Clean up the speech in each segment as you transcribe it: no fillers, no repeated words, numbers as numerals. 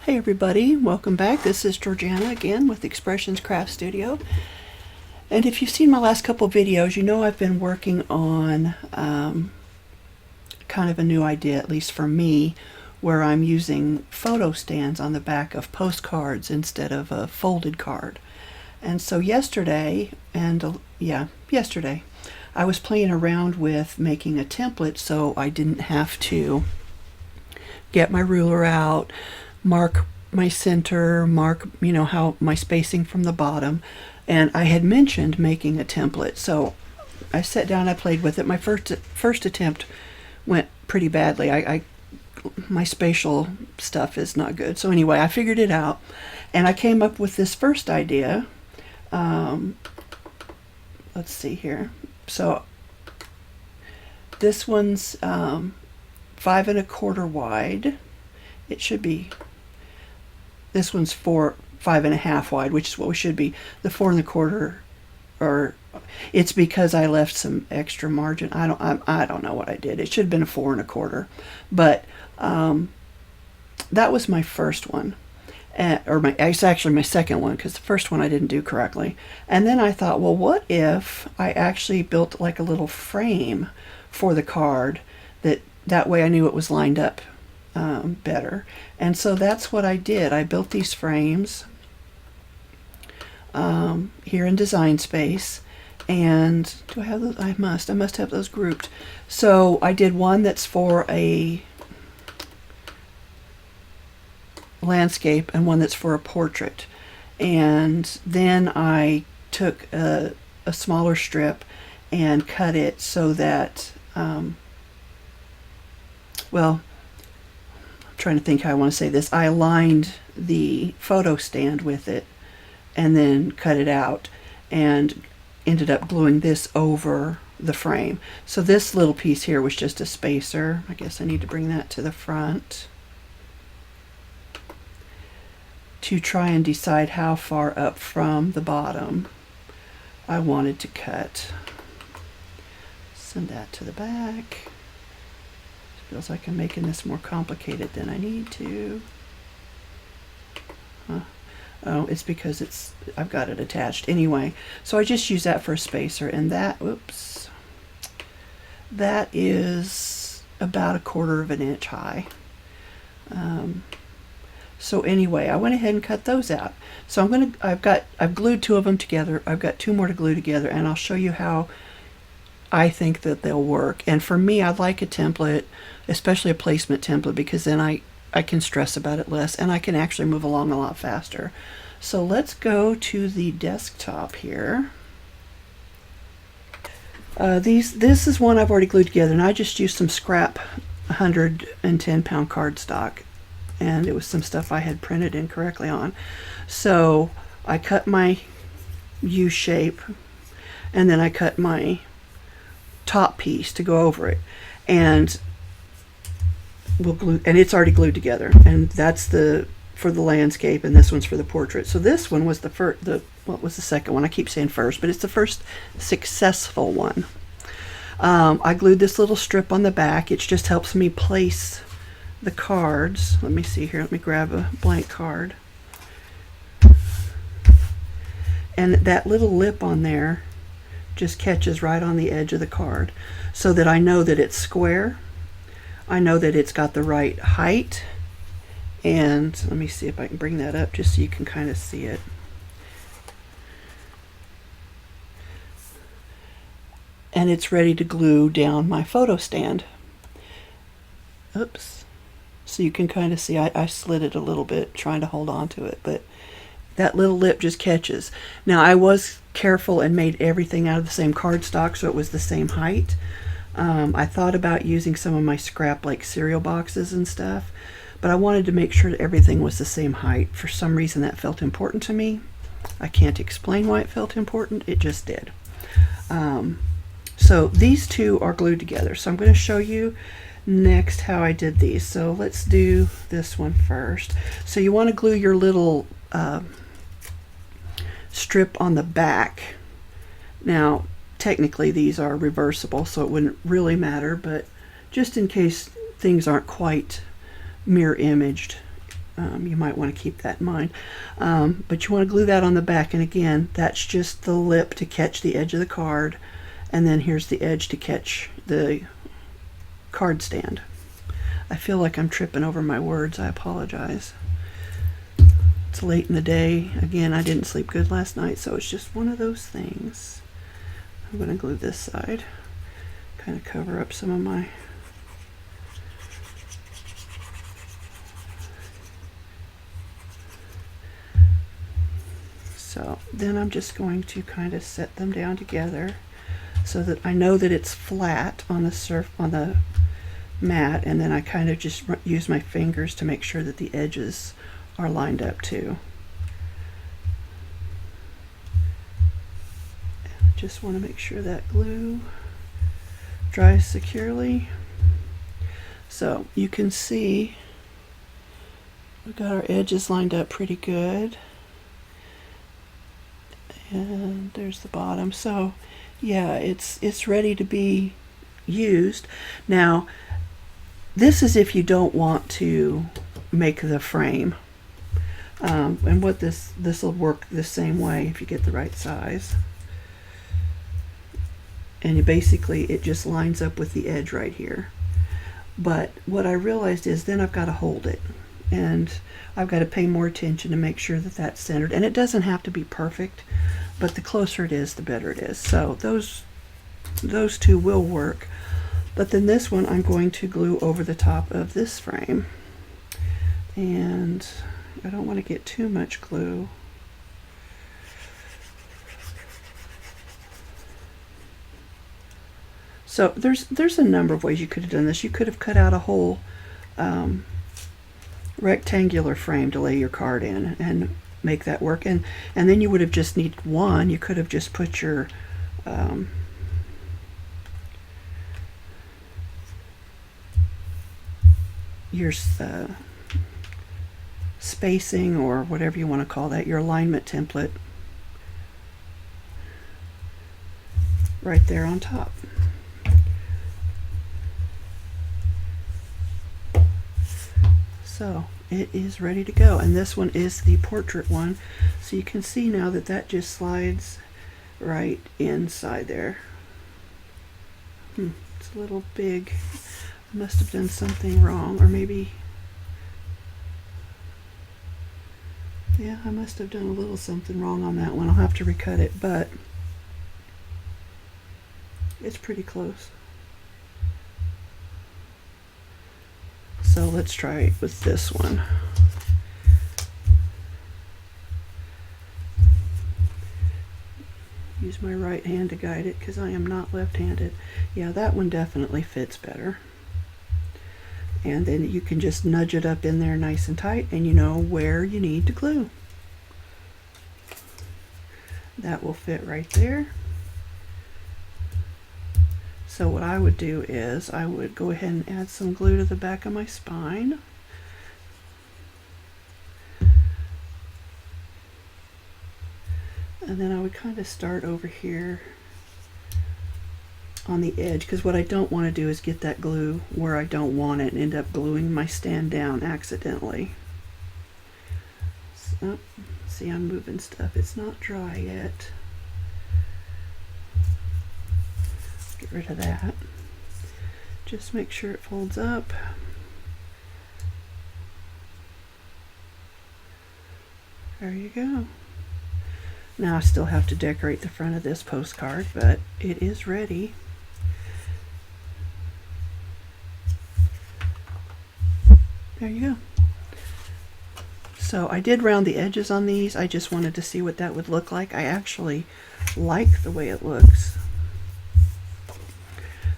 Hey everybody, welcome back. This is Georgiana again with Expressions Craft Studio. And if you've seen my last couple videos, you know I've been working on kind of a new idea, at least for me, where I'm using photo stands on the back of postcards instead of a folded card. And so yesterday, I was playing around with making a template so I didn't have to get my ruler out, mark my center, mark, how my spacing from the bottom. And I had mentioned making a template. So I sat down, I played with it. My first attempt went pretty badly. My spatial stuff is not good. So anyway, I figured it out and I came up with this first idea. Let's see here. So this one's 5 1/4 wide. It should be, this one's 5 1/2 wide, which is what we should be. The 4 1/4, or it's because I left some extra margin. I don't know what I did. It should have been a 4 1/4, but that was my first one, it's actually my second one because the first one I didn't do correctly. And then I thought, well, what if I actually built like a little frame for the card that way I knew it was lined up better. And so that's what I did. I built these frames here in Design Space. And do I have those? I must have those grouped. So I did one that's for a landscape and one that's for a portrait. And then I took a smaller strip and cut it so that well, I'm trying to think how I want to say this. I aligned the photo stand with it and then cut it out and ended up gluing this over the frame. So this little piece here was just a spacer. I guess I need to bring that to the front to try and decide how far up from the bottom I wanted to cut. Send that to the back. Feels like I'm making this more complicated than I need to. Oh, it's because I've got it attached. Anyway, so I just use that for a spacer, and that is about 1/4 inch high. So anyway, I went ahead and cut those out. So I've glued 2 of them together. I've got 2 more to glue together, and I'll show you how I think that they'll work. And for me, I like a template, especially a placement template, because then I can stress about it less and I can actually move along a lot faster. So let's go to the desktop here. This is one I've already glued together, and I just used some scrap 110-pound cardstock, and it was some stuff I had printed incorrectly on. So I cut my U shape, and then I cut my top piece to go over it, and we'll glue, and it's already glued together, and that's for the landscape, and this one's for the portrait. So this one was what was the second one? I keep saying first, but it's the first successful one. I glued this little strip on the back. It just helps me place the cards. Let me see here. Let me grab a blank card, and that little lip on there just catches right on the edge of the card, so that I know that it's square. I know that it's got the right height. And let me see if I can bring that up just so you can kind of see it. And it's ready to glue down my photo stand. Oops. So you can kind of see I slid it a little bit trying to hold on to it, but that little lip just catches. Now I was careful and made everything out of the same cardstock so it was the same height. I thought about using some of my scrap like cereal boxes and stuff, but I wanted to make sure that everything was the same height. For some reason that felt important to me. I can't explain why it felt important, it just did. So these two are glued together. So I'm going to show you next how I did these. So let's do this one first. So you want to glue your little strip on the back. Now technically these are reversible, so it wouldn't really matter, but just in case things aren't quite mirror imaged, you might want to keep that in mind. But you want to glue that on the back, and again, that's just the lip to catch the edge of the card, and then here's the edge to catch the card stand. I feel like I'm tripping over my words. I apologize. It's late in the day. Again, I didn't sleep good last night, so it's just one of those things. I'm going to glue this side, kind of cover up some of my So then I'm just going to kind of set them down together so that I know that it's flat on the mat, and then I kind of just use my fingers to make sure that the edges are lined up too. Just want to make sure that glue dries securely. So you can see we've got our edges lined up pretty good. And there's the bottom. So yeah, it's ready to be used. Now this is if you don't want to make the frame. And what this will work the same way if you get the right size. And it just lines up with the edge right here. But what I realized is then I've got to hold it, and I've got to pay more attention to make sure that that's centered. And it doesn't have to be perfect, but the closer it is, the better it is. So those two will work. But then this one I'm going to glue over the top of this frame, and I don't want to get too much glue. So there's a number of ways you could have done this. You could have cut out a whole rectangular frame to lay your card in and make that work, and then you would have just needed one. You could have just put your spacing, or whatever you want to call that, your alignment template, right there on top. So it is ready to go, and this one is the portrait one, so you can see now that that just slides right inside there. It's a little big. I must have done something wrong, or maybe, yeah, I must have done a little something wrong on that one. I'll have to recut it, but it's pretty close. So let's try it with this one. Use my right hand to guide it because I am not left-handed. Yeah, that one definitely fits better. And then you can just nudge it up in there nice and tight, and you know where you need to glue. That will fit right there. So what I would do is I would go ahead and add some glue to the back of my spine. And then I would kind of start over here on the edge, because what I don't want to do is get that glue where I don't want it and end up gluing my stand down accidentally. So, see, I'm moving stuff. It's not dry yet. Get rid of that. Just make sure it folds up. There you go. Now I still have to decorate the front of this postcard, but it is ready. There you go. So I did round the edges on these. I just wanted to see what that would look like. I actually like the way it looks.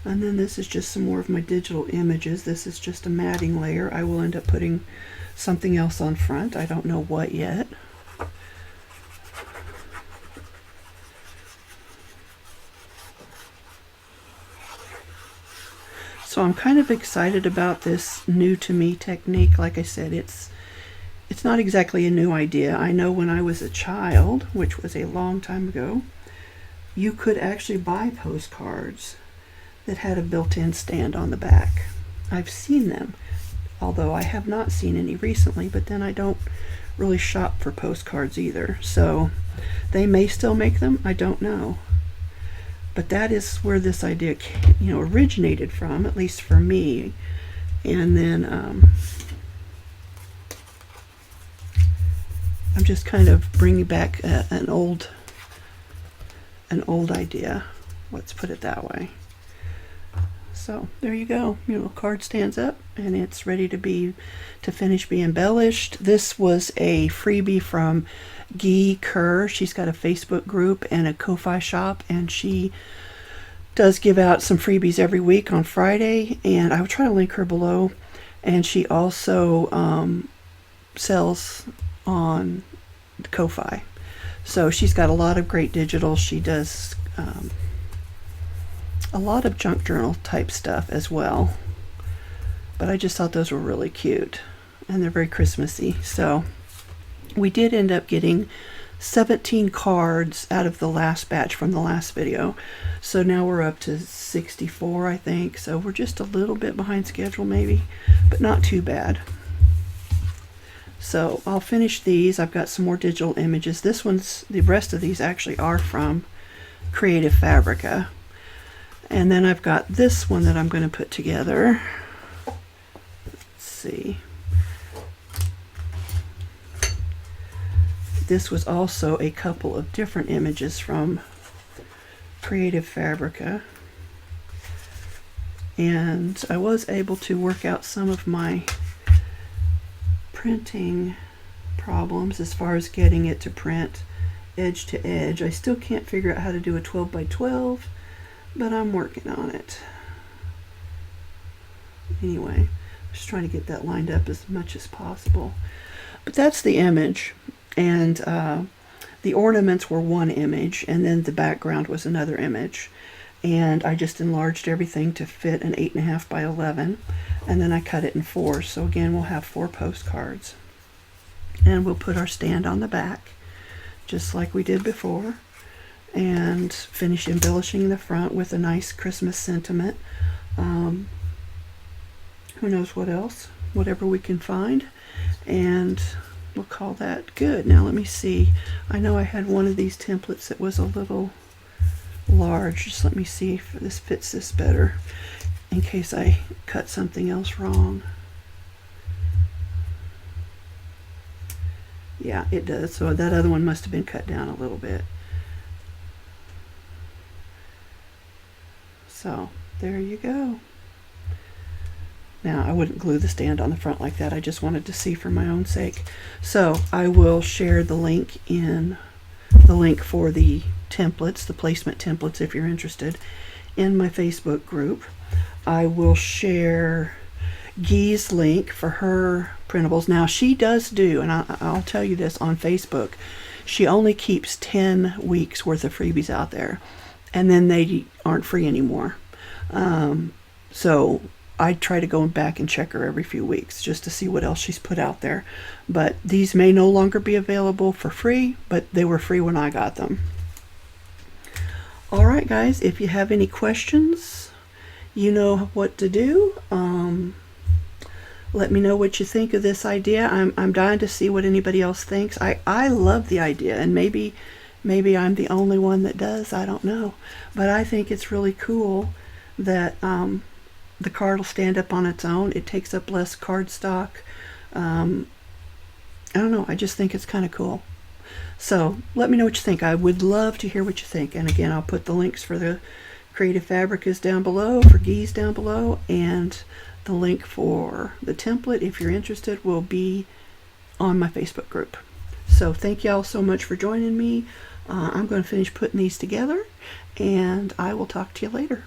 And then this is just some more of my digital images. This is just a matting layer. I will end up putting something else on front. I don't know what yet. So I'm kind of excited about this new to me technique. Like I said, it's not exactly a new idea. I know when I was a child, which was a long time ago, you could actually buy postcards that had a built-in stand on the back. I've seen them. although I have not seen any recently, but then I don't really shop for postcards either. So they may still make them, I don't know. But that is where this idea, originated from, at least for me. And then I'm just kind of bringing back an old idea. Let's put it that way. So there you go. Card stands up and it's ready to finish be embellished. This was a freebie from Guy Kerr. She's got a Facebook group and a Ko-Fi shop, and she does give out some freebies every week on Friday, and I will try to link her below. And she also sells on Ko-Fi. So she's got a lot of great digital. She does a lot of junk journal type stuff as well. But I just thought those were really cute, and they're very Christmassy. So we did end up getting 17 cards out of the last batch from the last video. So now we're up to 64, I think. So we're just a little bit behind schedule maybe, but not too bad. So I'll finish these. I've got some more digital images. The rest of these actually are from Creative Fabrica. And then I've got this one that I'm going to put together. Let's see. This was also a couple of different images from Creative Fabrica. And I was able to work out some of my printing problems as far as getting it to print edge to edge. I still can't figure out how to do a 12 by 12, but I'm working on it. Anyway, just trying to get that lined up as much as possible. But that's the image, and the ornaments were one image, and then the background was another image. And I just enlarged everything to fit an 8.5 by 11, and then I cut it in 4. So again, we'll have 4 postcards, and we'll put our stand on the back just like we did before, and finish embellishing the front with a nice Christmas sentiment. Who knows what else, whatever we can find, and we'll call that good. Now let me see, I know I had one of these templates that was a little large. Just let me see if this fits this better in case I cut something else wrong. Yeah, it does. So that other one must have been cut down a little bit. So there you go. Now I wouldn't glue the stand on the front like that. I just wanted to see for my own sake. So I will share the link for the templates, the placement templates, if you're interested, in my Facebook group. I will share Guy's link for her printables. Now she does do, and I'll tell you this on Facebook, she only keeps 10 weeks worth of freebies out there, and then they aren't free anymore. So I try to go back and check her every few weeks just to see what else she's put out there. But these may no longer be available for free, but they were free when I got them. All right, guys, if you have any questions, you know what to do. Let me know what you think of this idea. I'm dying to see what anybody else thinks. I love the idea, and maybe I'm the only one that does. I don't know. But I think it's really cool that the card will stand up on its own. It takes up less cardstock. I don't know. I just think it's kind of cool. So let me know what you think. I would love to hear what you think. And again, I'll put the links for the Creative Fabricas down below, for Guy's down below, and the link for the template, if you're interested, will be on my Facebook group. So thank y'all so much for joining me. I'm going to finish putting these together, and I will talk to you later.